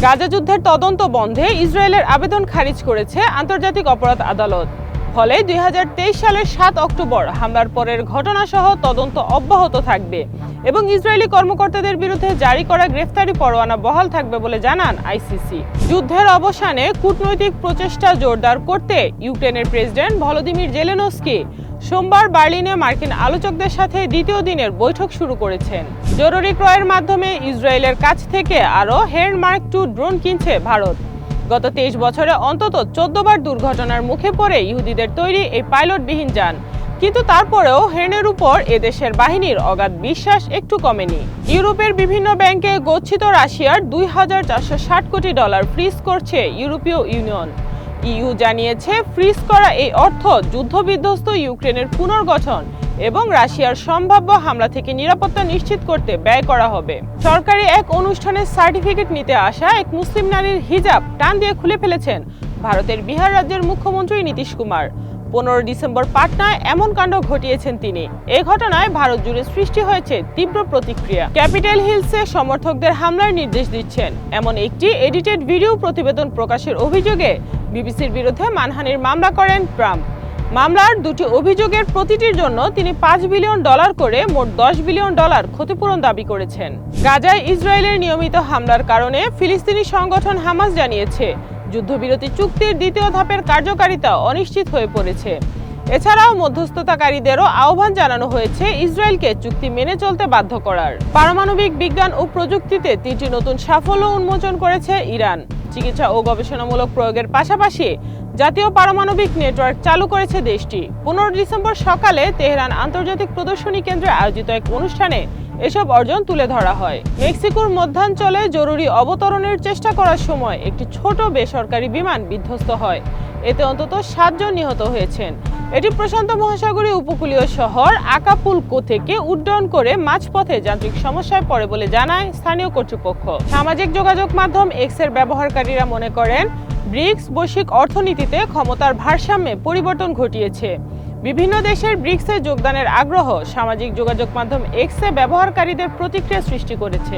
গাজা যুদ্ধের তদন্ত বন্ধে ইসরায়েলের আবেদন খারিজ করেছে আন্তর্জাতিক অপরাধ আদালত। ফলে ২০২৩ সালের ৭ অক্টোবর হামলার পরের ঘটনাসহ তদন্ত অব্যাহত থাকবে এবং ইসরায়েলি কর্মকর্তাদের বিরুদ্ধে জারি করা গ্রেফতারি পরোয়ানা বহাল থাকবে বলে জানান আইসিসি। যুদ্ধের অবসানে কূটনৈতিক প্রচেষ্টা জোরদার করতে ইউক্রেনের প্রেসিডেন্ট ভলোদিমির জেলেনস্কি সোমবার বার্লিনে মার্কিন আলোচকদের সাথে দ্বিতীয় দিনের বৈঠক শুরু করেছেন। জরুরি ক্রয়ের মাধ্যমে ইসরায়েলের কাছ থেকে আরও হেরন মার্ক 2 ড্রোন কিনছে ভারত। গত ২৩ বছরে অন্তত ১৪ বার দুর্ঘটনার মুখে পড়ে ইহুদিদের তৈরি এই পাইলটবিহীন যান, কিন্তু তারপরেও হেরনের উপর এদেশের বাহিনীর অগাধ বিশ্বাস একটু কমেনি। ইউরোপের বিভিন্ন ব্যাংকে গচ্ছিত রাশিয়ার $২,৪৬০ কোটি ফ্রিজ করছে ইউরোপীয় ইউনিয়ন। ইইউ জানিয়েছে ফ্রিজ করা এই অর্থ যুদ্ধবিধ্বস্ত ইউক্রেনের পুনর্গঠন এবং রাশিয়ার সম্ভাব্য হামলা থেকে নিরাপত্তা নিশ্চিত করতে ব্যয় করা হবে। সরকারি এক অনুষ্ঠানে সার্টিফিকেট নিতে আসা এক মুসলিম নারীর হিজাব টান দিয়ে খুলে ফেলেছেন ভারতের বিহার রাজ্যের মুখ্যমন্ত্রী নীতিশ কুমার। ১৫ ডিসেম্বর পাটনায় এমন কাণ্ড ঘটিয়েছেন তিনি। এ ঘটনায় ভারত জুড়ে সৃষ্টি হয়েছে তীব্র প্রতিক্রিয়া। ক্যাপিটাল হিলসে সমর্থকদের হামলার নির্দেশ দিচ্ছেন এমন একটি এডিটেড ভিডিও প্রতিবেদন প্রকাশের অভিযোগে বিবিসির বিরুদ্ধে মানহানির মামলা করেন ট্রাম্প। মামলার দুটি অভিযোগের প্রতিটির জন্য তিনি $৫ বিলিয়ন করে মোট $১০ বিলিয়ন ক্ষতিপূরণ দাবি করেছেন। গাজায় ইসরায়েলের নিয়মিত হামলার কারণে ফিলিস্তিনি সংগঠন হামাস জানিয়েছে যুদ্ধবিরতি চুক্তির দ্বিতীয় ধাপের কার্যকারিতা অনিশ্চিত হয়ে পড়েছে। এছাড়াও মধ্যস্থতাকারীদেরও আহ্বান জানানো হয়েছে ইসরায়েলকে চুক্তি মেনে চলতে বাধ্য করার। পারমাণবিক বিজ্ঞান ও প্রযুক্তিতে ৩টি নতুন সাফল্য উন্মোচন করেছে ইরান। চিকিৎসা ও গবেষণামূলক প্রয়োগের পাশাপাশি জাতীয় পারমাণবিক নেটওয়ার্ক চালু করেছে দেশটি। ১৫ ডিসেম্বর সকালে তেহরান আন্তর্জাতিক প্রদর্শনী কেন্দ্রে আয়োজিত এক অনুষ্ঠানে এসব অর্জন তুলে ধরা হয়। মেক্সিকোর মধ্যাঞ্চলে জরুরি অবতরণের চেষ্টা করার সময় একটি ছোট বেসরকারি বিমান বিধ্বস্ত হয়। এতে অন্তত ৭ জন নিহত হয়েছেন। এটি প্রশান্ত মহাসাগরীয় উপকূলীয় শহর আকাপুলকো থেকে উড্ডয়ন করে মাঝপথে যান্ত্রিক সমস্যায় পড়ে বলে জানায় স্থানীয় কর্তৃপক্ষ। সামাজিক যোগাযোগ মাধ্যম এক্সের ব্যবহারকারীরা মনে করেন ব্রিক্স বৈশ্বিক অর্থনীতিতে ক্ষমতার ভারসাম্যে পরিবর্তন ঘটিয়েছে। বিভিন্ন দেশের ব্রিক্সে যোগদানের আগ্রহ সামাজিক যোগাযোগ মাধ্যম এক্সে ব্যবহারকারীদের প্রতিক্রিয়া সৃষ্টি করেছে।